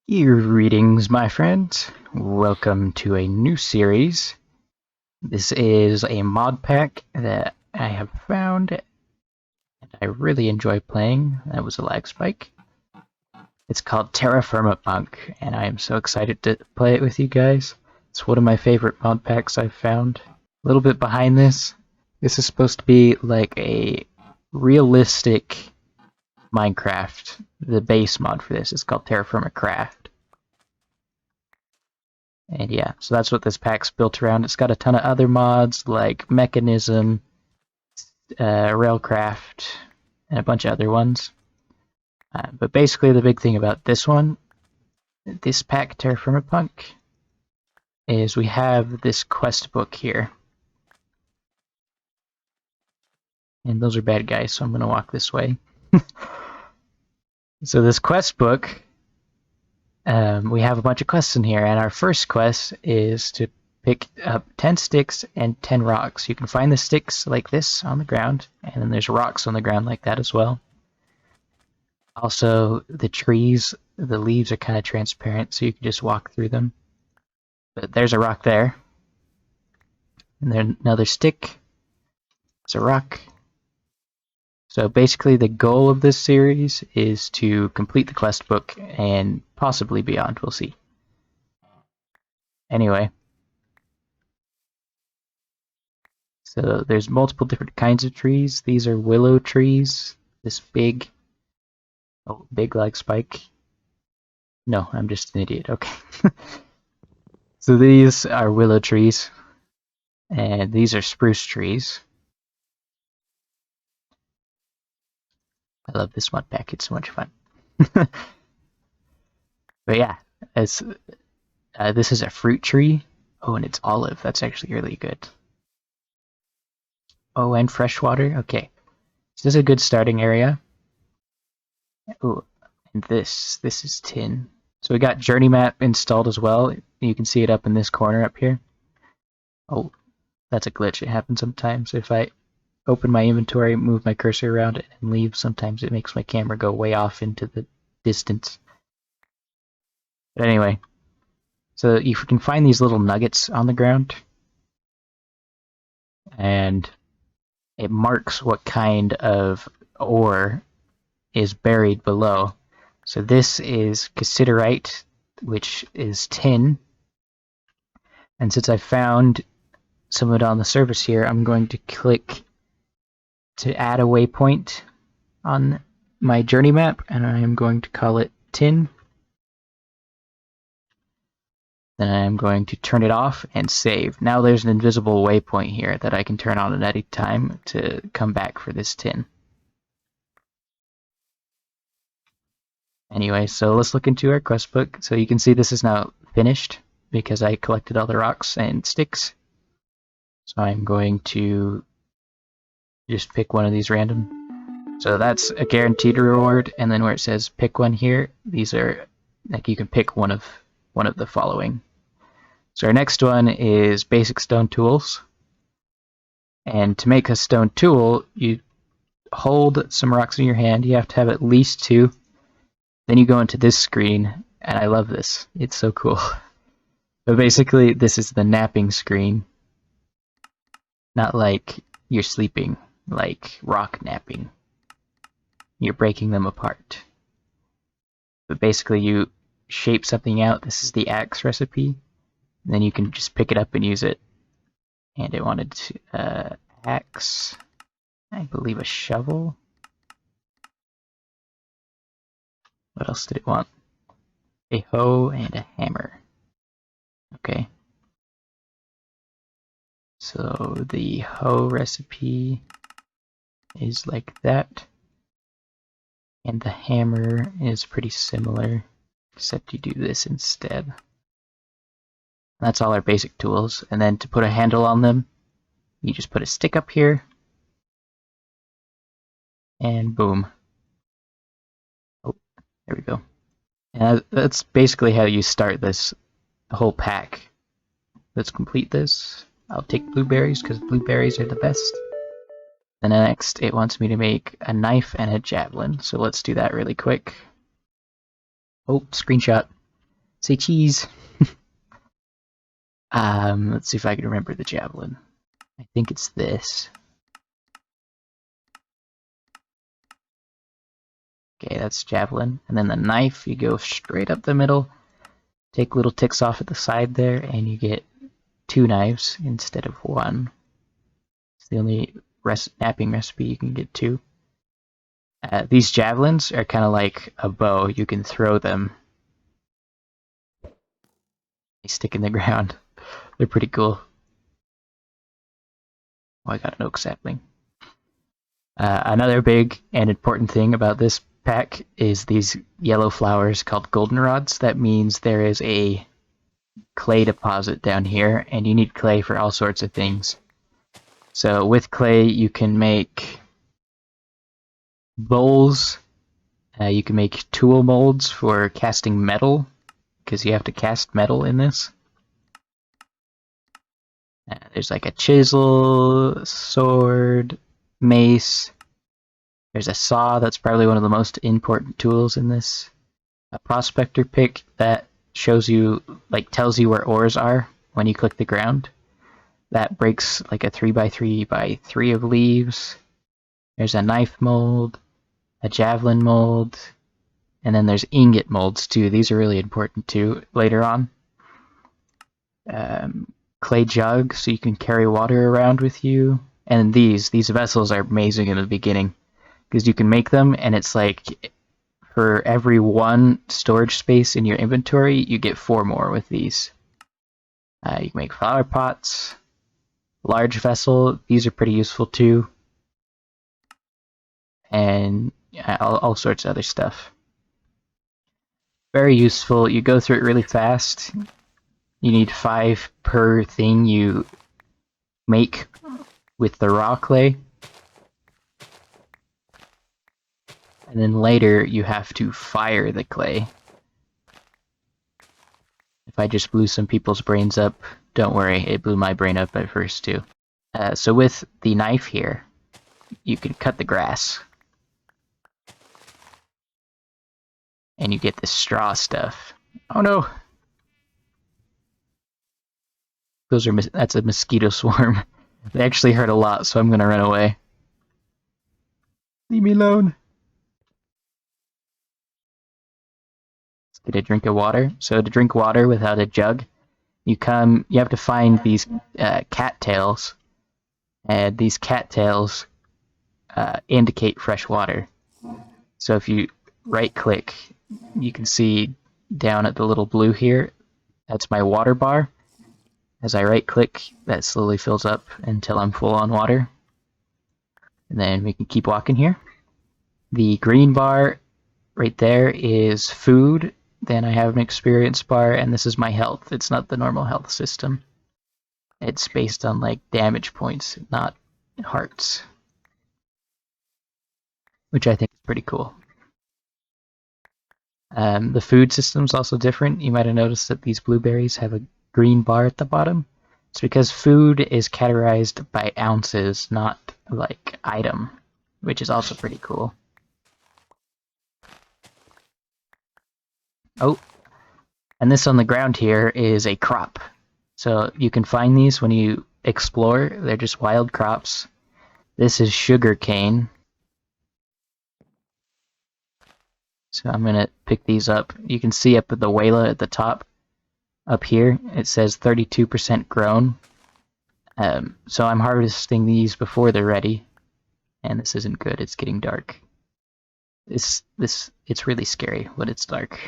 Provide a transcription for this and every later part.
Greetings, my friends. Welcome to a new series. This is a mod pack that I have found and I really enjoy playing. That was a lag spike. It's called TerraFirmaPunk, and I am so excited to play it with you guys. It's one of my favorite mod packs I've found. A little bit behind this. This is supposed to be like a realistic Minecraft. The base mod for this is called Terrafirmacraft. And yeah, so that's what this pack's built around. It's got a ton of other mods like Mechanism, Railcraft, and a bunch of other ones. But basically the big thing about this one, this pack, TerraFirmaPunk, is we have this quest book here. And those are bad guys, so I'm going to walk this way. So this quest book, we have a bunch of quests in here, and our first quest is to pick up 10 sticks and 10 rocks. You can find the sticks like this on the ground, and then there's rocks on the ground like that as well. Also, the trees, the leaves are kind of transparent, so you can just walk through them. But there's a rock there. And then another stick. There's a rock. So basically the goal of this series is to complete the quest book and possibly beyond, we'll see. Anyway. So there's multiple different kinds of trees. These are willow trees. This big like spike. No, I'm just an idiot. Okay. So these are willow trees. And these are spruce trees. I love this mod pack. It's so much fun. But yeah, this is a fruit tree. Oh, and it's olive. That's actually really good. Oh, and fresh water. Okay. So this is a good starting area. Oh, and this is tin. So we got journey map installed as well. You can see it up in this corner up here. Oh, that's a glitch. It happens sometimes. If I open my inventory, move my cursor around, and leave, sometimes it makes my camera go way off into the distance. But anyway, so you can find these little nuggets on the ground, and it marks what kind of ore is buried below. So this is cassiterite, which is tin. And since I found some of it on the surface here, I'm going to click to add a waypoint on my journey map, and I am going to call it tin. Then I am going to turn it off and save. Now there's an invisible waypoint here that I can turn on at any time to come back for this tin. Anyway, so let's look into our quest book. So you can see this is now finished because I collected all the rocks and sticks. So I'm going to just pick one of these random. So that's a guaranteed reward, and then where it says pick one here, these are like you can pick one of the following. So our next one is basic stone tools. And to make a stone tool, you hold some rocks in your hand. You have to have at least 2. Then you go into this screen, and I love this. It's so cool. But basically, this is the napping screen. Not like you're sleeping, like rock napping. You're breaking them apart. But basically, you shape something out. This is the axe recipe. And then you can just pick it up and use it. And it wanted to, axe, I believe a shovel. What else did it want? A hoe and a hammer. Okay. So the hoe recipe is like that. And the hammer is pretty similar, except you do this instead. That's all our basic tools. And then to put a handle on them, you just put a stick up here. And boom. Oh, there we go. And that's basically how you start this whole pack. Let's complete this. I'll take blueberries because blueberries are the best. Then next, it wants me to make a knife and a javelin. So let's do that really quick. Oh, screenshot. Say cheese. Let's see if I can remember the javelin. I think it's this. Okay, that's javelin. And then the knife, you go straight up the middle, take little ticks off at the side there, and you get 2 knives instead of 1. It's the only snapping recipe you can get 2. These javelins are kind of like a bow. You can throw them. They stick in the ground. They're pretty cool. Oh, I got an oak sapling. Another big and important thing about this pack is these yellow flowers called goldenrods. That means there is a clay deposit down here, and you need clay for all sorts of things. So with clay, you can make bowls. You can make tool molds for casting metal, because you have to cast metal in this. There's like a chisel, sword, mace. There's a saw. That's probably one of the most important tools in this. A prospector pick that shows you, like, tells you where ores are when you click the ground. That breaks like a 3x3x3 of leaves. There's a knife mold, a javelin mold, and then there's ingot molds too. These are really important too later on. Clay jug, so you can carry water around with you. And these vessels are amazing in the beginning, because you can make them, and it's like for every 1 storage space in your inventory, you get 4 more with these. You can make flower pots, large vessel. These are pretty useful too, and all sorts of other stuff. Very useful. You go through it really fast. You need 5 per thing you make with the raw clay. And then later you have to fire the clay. If I just blew some people's brains up, don't worry, it blew my brain up at first too. So with the knife here, you can cut the grass. And you get this straw stuff. Oh no! That's a mosquito swarm. They actually hurt a lot, so I'm gonna run away. Leave me alone. Let's get a drink of water. So to drink water without a jug, you have to find these cattails, and these cattails indicate fresh water. So if you right-click, you can see down at the little blue here, that's my water bar. As I right-click, that slowly fills up until I'm full on water. And then we can keep walking here. The green bar right there is food. Then I have an experience bar, and this is my health. It's not the normal health system. It's based on like damage points, not hearts. Which I think is pretty cool. The food system's also different. You might have noticed that these blueberries have a green bar at the bottom. It's because food is categorized by ounces, not like item, which is also pretty cool. Oh, and this on the ground here is a crop. So you can find these when you explore. They're just wild crops. This is sugar cane. So I'm gonna pick these up. You can see up at the Wayla at the top, up here, it says 32% grown. So I'm harvesting these before they're ready. And this isn't good, it's getting dark. It's really scary when it's dark.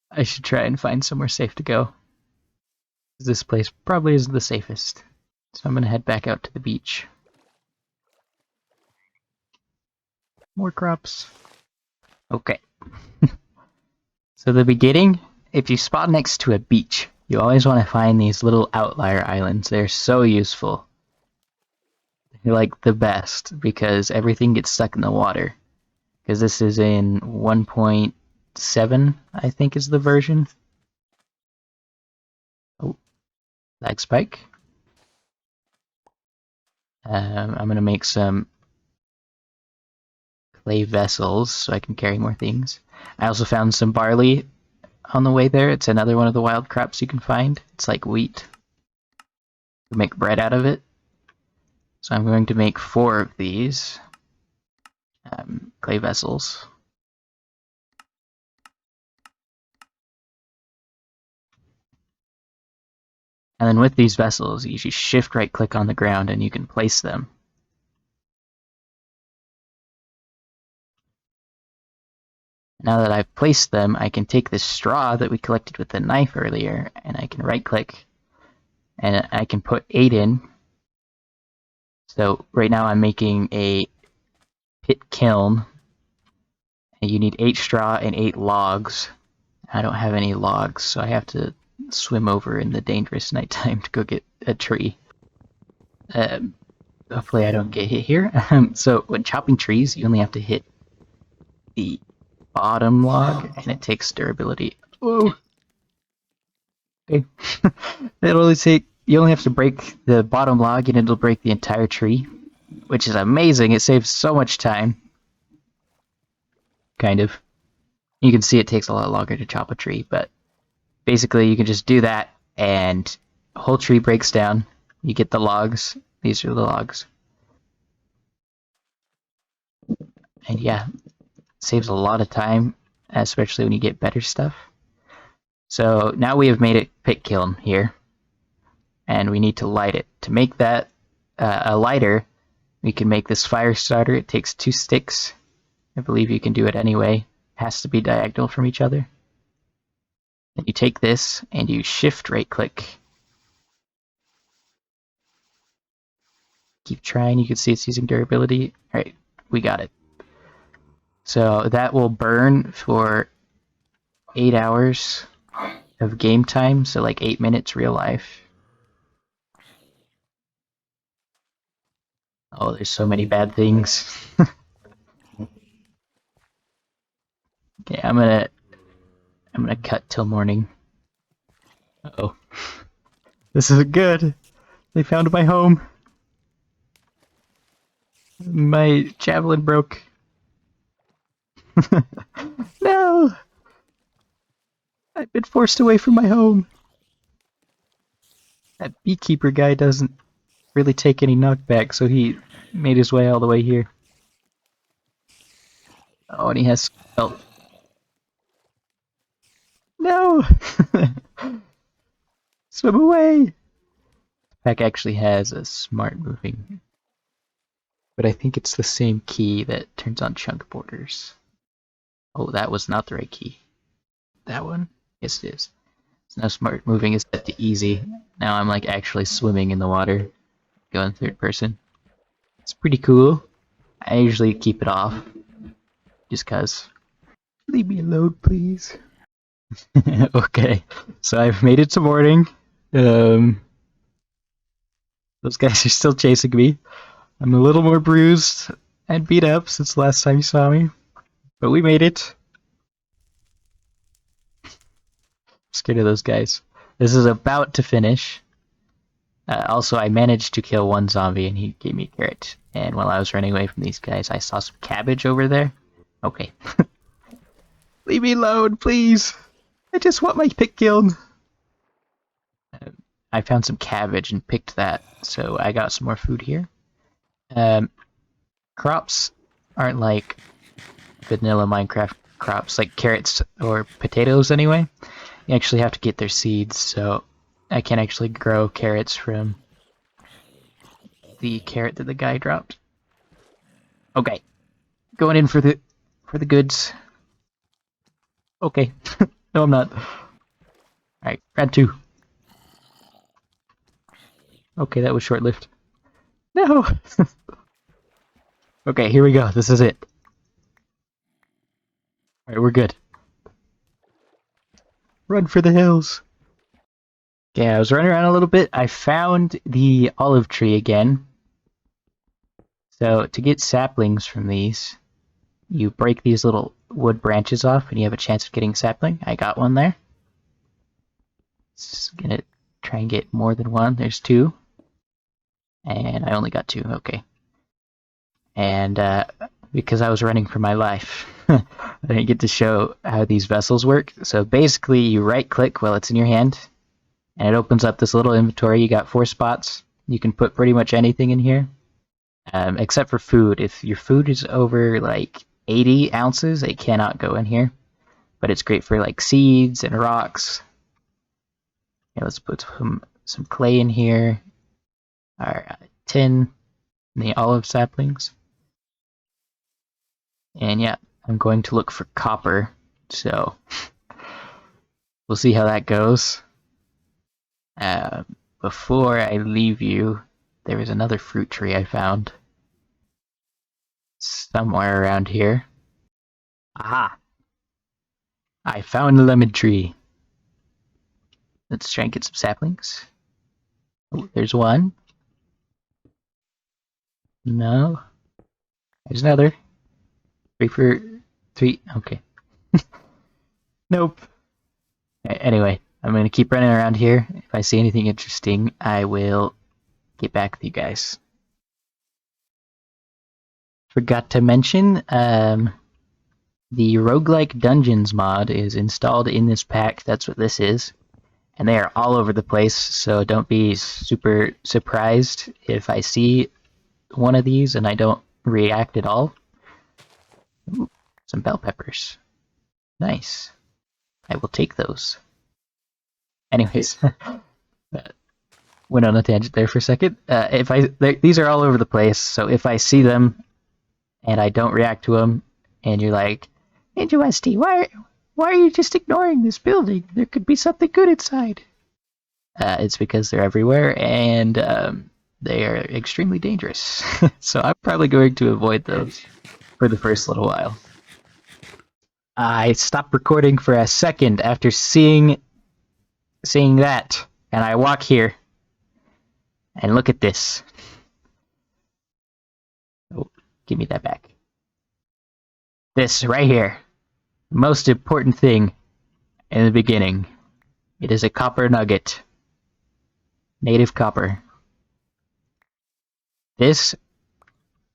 I should try and find somewhere safe to go. This place probably isn't the safest. So I'm gonna head back out to the beach. More crops. Okay. So the beginning, if you spawn next to a beach, you always want to find these little outlier islands. They're so useful. They're like the best because everything gets stuck in the water. Because this is in 1.7, I think is the version. Oh, lag spike. I'm going to make some clay vessels so I can carry more things. I also found some barley on the way there. It's another one of the wild crops you can find. It's like wheat. You make bread out of it. So I'm going to make 4 of these clay vessels. And then with these vessels, you just shift right click on the ground and you can place them. Now that I've placed them, I can take this straw that we collected with the knife earlier, and I can right click, and I can put 8 in. So right now I'm making a pit kiln, and you need 8 straw and 8 logs. I don't have any logs, so I have to swim over in the dangerous nighttime to go get a tree. Hopefully I don't get hit here. So when chopping trees, you only have to hit the bottom log, and it takes durability. Whoa! Okay. It'll only take, you only have to break the bottom log and it'll break the entire tree, which is amazing. It saves so much time. Kind of. You can see it takes a lot longer to chop a tree, but basically you can just do that and the whole tree breaks down. You get the logs. These are the logs. And yeah, it saves a lot of time, especially when you get better stuff. So now we have made a pit kiln here, and we need to light it. To make that a lighter, we can make this fire starter. It takes 2 sticks. I believe you can do it anyway. It has to be diagonal from each other. Then you take this and you shift right click. Keep trying. You can see it's using durability. Alright, we got it. So that will burn for 8 hours of game time, so like 8 minutes real life. Oh, there's so many bad things. Okay, I'm gonna cut till morning. Uh-oh. This isn't good. They found my home. My javelin broke. No! I've been forced away from my home. That beekeeper guy doesn't really take any knockback, so he made his way all the way here. Oh, and he has stealth. No! Swim away! Pack actually has a smart moving, but I think it's the same key that turns on chunk borders. Oh, that was not the right key. That one? Yes, it is. So now smart moving is set to easy. Now I'm like actually swimming in the water, going third person. It's pretty cool. I usually keep it off, just cause. Leave me alone, please. Okay, so I've made it to morning. Those guys are still chasing me. I'm a little more bruised and beat up since the last time you saw me, but we made it. I'm scared of those guys. This is about to finish. Also, I managed to kill one zombie and he gave me a carrot. And while I was running away from these guys, I saw some cabbage over there. Okay. Leave me alone, please! I just want my pit kiln! I found some cabbage and picked that, so I got some more food here. Crops aren't like vanilla Minecraft crops, like carrots or potatoes anyway. You actually have to get their seeds, so I can't actually grow carrots from the carrot that the guy dropped. Okay, going in for the goods. Okay, no I'm not. Alright, round 2. Okay, that was short-lived. No! Okay, here we go. This is it. Alright, we're good. Run for the hills! Okay, I was running around a little bit. I found the olive tree again. So, to get saplings from these, you break these little wood branches off and you have a chance of getting sapling. I got one there. Just gonna try and get more than one. There's 2. And I only got 2, okay. And because I was running for my life. I didn't get to show how these vessels work. So basically, you right-click while it's in your hand, and it opens up this little inventory. You got 4 spots. You can put pretty much anything in here, except for food. If your food is over like 80 ounces, it cannot go in here. But it's great for like seeds and rocks. Yeah, let's put some clay in here. Our tin and the olive saplings. And yeah, I'm going to look for copper. So we'll see how that goes. Before I leave you, there was another fruit tree I found somewhere around here. Aha! I found a lemon tree. Let's try and get some saplings. Oh, there's one. No. There's another. 3 for 3. Okay. Nope. Anyway, I'm going to keep running around here. If I see anything interesting, I will get back with you guys. Forgot to mention, the roguelike dungeons mod is installed in this pack. That's what this is. And they are all over the place, so don't be super surprised if I see one of these and I don't react at all. Ooh, some bell peppers. Nice. I will take those. Anyways, went on a tangent there for a second. These are all over the place, so if I see them and I don't react to them, and you're like, ninjawesty, why are you just ignoring this building? There could be something good inside. It's because they're everywhere, and they are extremely dangerous. So I'm probably going to avoid those for the first little while. I stopped recording for a second after seeing that, and I walk here, and look at this. Oh, give me that back. This right here, most important thing in the beginning. It is a copper nugget. Native copper. This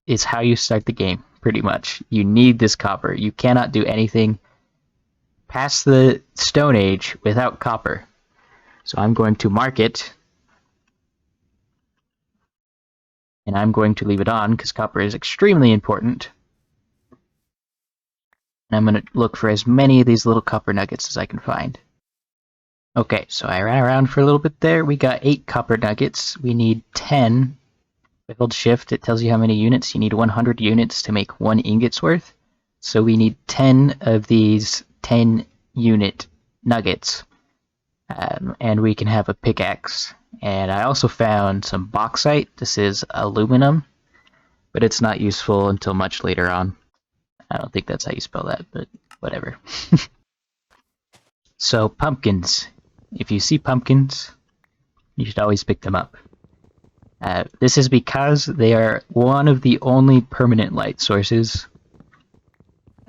is how you start the game, pretty much. You need this copper. You cannot do anything past the Stone Age without copper. So I'm going to mark it, and I'm going to leave it on because copper is extremely important. And I'm going to look for as many of these little copper nuggets as I can find. Okay, so I ran around for a little bit there. We got 8 copper nuggets. We need 10. If I hold shift, it tells you how many units. You need 100 units to make 1 ingot's worth. So we need 10 of these 10 unit nuggets. And we can have a pickaxe. And I also found some bauxite. This is aluminum, but it's not useful until much later on. I don't think that's how you spell that, but whatever. So pumpkins. If you see pumpkins, you should always pick them up. This is because they are one of the only permanent light sources.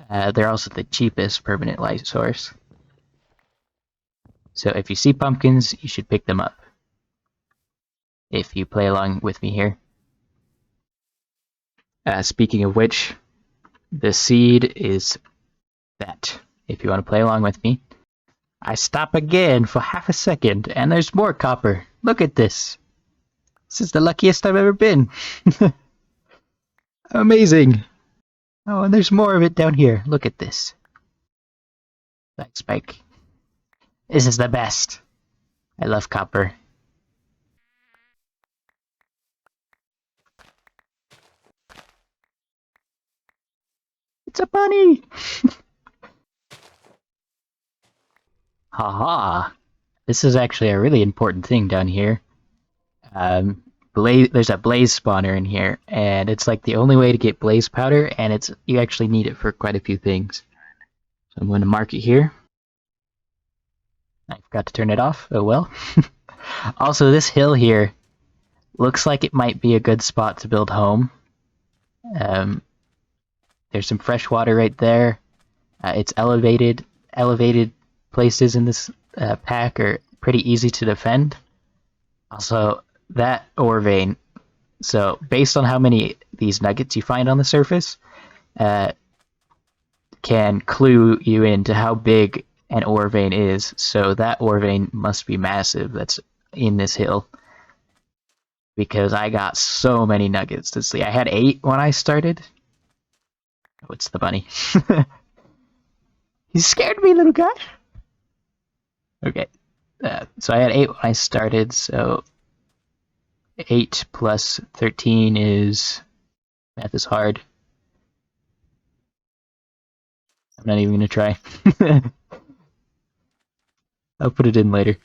They're also the cheapest permanent light source. So if you see pumpkins, you should pick them up. If you play along with me here. Speaking of which, the seed is that. If you want to play along with me. I stop again for half a second, and there's more copper. Look at this. This is the luckiest I've ever been. Amazing. Oh, and there's more of it down here. Look at this. Black spike. This is the best. I love copper. It's a bunny! Haha. This is actually a really important thing down here. There's a blaze spawner in here, and it's like the only way to get blaze powder, and you actually need it for quite a few things. So I'm going to mark it here. I forgot to turn it off. Oh well. Also, this hill here looks like it might be a good spot to build home. There's some fresh water right there. It's elevated places in this pack are pretty easy to defend. Also, that ore vein. So, based on how many these nuggets you find on the surface, can clue you into how big an ore vein is. So that ore vein must be massive. That's in this hill. Because I got so many nuggets to see. I had 8 when I started. Oh, it's the bunny. You scared me, little guy. Okay. So I had 8 when I started, so 8 plus 13 is... Math is hard. I'm not even going to try. I'll put it in later.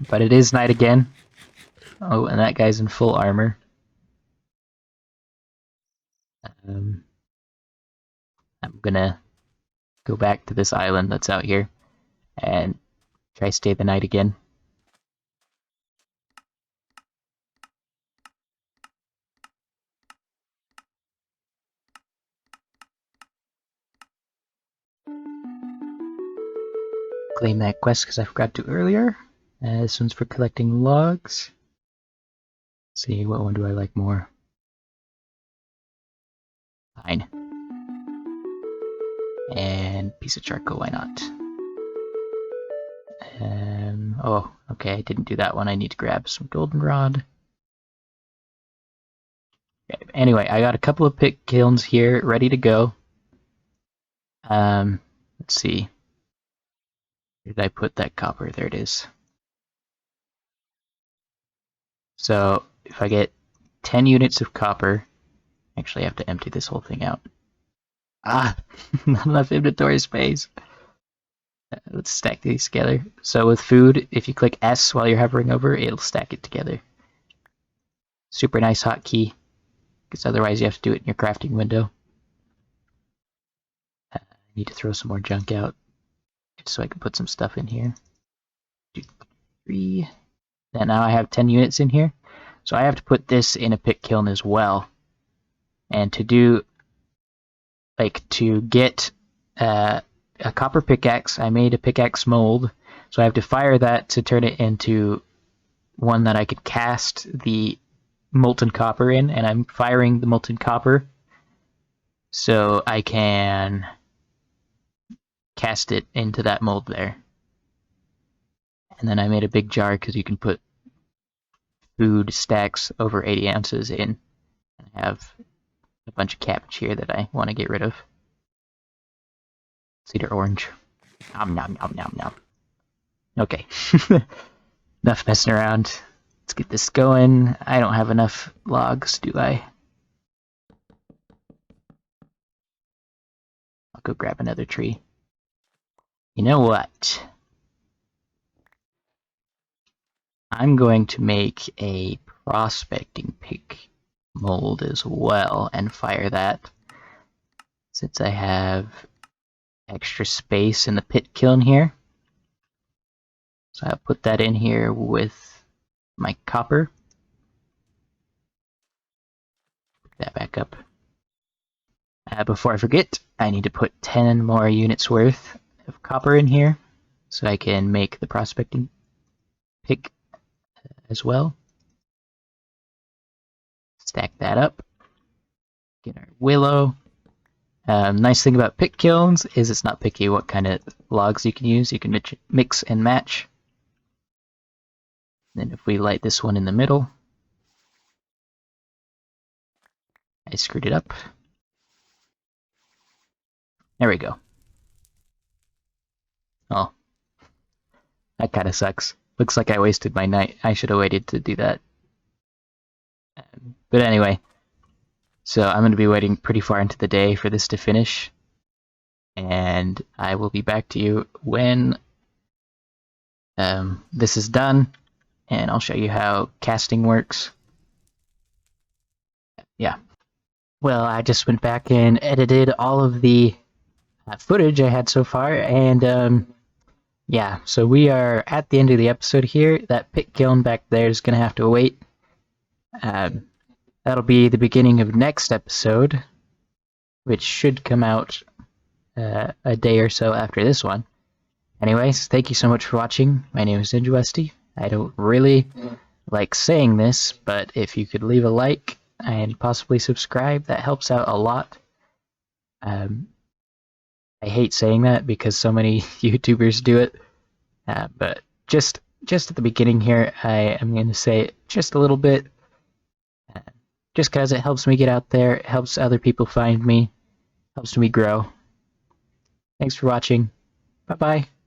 But it is night again. Oh, and that guy's in full armor. I'm gonna go back to this island that's out here and try stay the night again. Claim that quest because I forgot to earlier. This one's for collecting logs. Let's see, what one do I like more? Fine. And piece of charcoal, why not? Oh, okay, I didn't do that one. I need to grab some goldenrod. Okay, anyway, I got a couple of pit kilns here ready to go. Let's see. Where did I put that copper? There it is. So if I get 10 units of copper, actually I have to empty this whole thing out. Ah, not enough inventory space. Let's stack these together. So with food, if you click S while you're hovering over, it'll stack it together. Super nice hotkey, because otherwise you have to do it in your crafting window. I need to throw some more junk out, just so I can put some stuff in here. 2, 3. And now I have 10 units in here. So I have to put this in a pit kiln as well. And to do, to get a copper pickaxe, I made a pickaxe mold. So I have to fire that to turn it into one that I could cast the molten copper in. And I'm firing the molten copper so I can cast it into that mold there. And then I made a big jar because you can put food stacks over 80 ounces in. I have a bunch of cabbage here that I want to get rid of. Cedar orange. Nom nom nom nom nom. Okay. Enough messing around. Let's get this going. I don't have enough logs, do I? I'll go grab another tree. You know what? I'm going to make a prospecting pick mold as well and fire that, since I have extra space in the pit kiln here. So I'll put that in here with my copper. Put that back up. Before I forget, I need to put 10 more units worth of copper in here so I can make the prospecting pick as well. Stack that up. Get our willow. Nice thing about pit kilns is it's not picky what kind of logs you can use. You can mix and match. Then if we light this one in the middle, I screwed it up. There we go. Oh, that kind of sucks. Looks like I wasted my night. I should have waited to do that. But anyway, so I'm going to be waiting pretty far into the day for this to finish. And I will be back to you when this is done. And I'll show you how casting works. Yeah. Well, I just went back and edited all of the footage I had so far, and yeah, so we are at the end of the episode here. That pit kiln back there is going to have to wait. That'll be the beginning of next episode, which should come out a day or so after this one. Anyways, thank you so much for watching. My name is ninjawesty. I don't really like saying this, but if you could leave a like and possibly subscribe, that helps out a lot. I hate saying that because so many YouTubers do it, but just at the beginning here, I am going to say just a little bit, uh, just because it helps me get out there, it helps other people find me, helps me grow. Thanks for watching. Bye bye.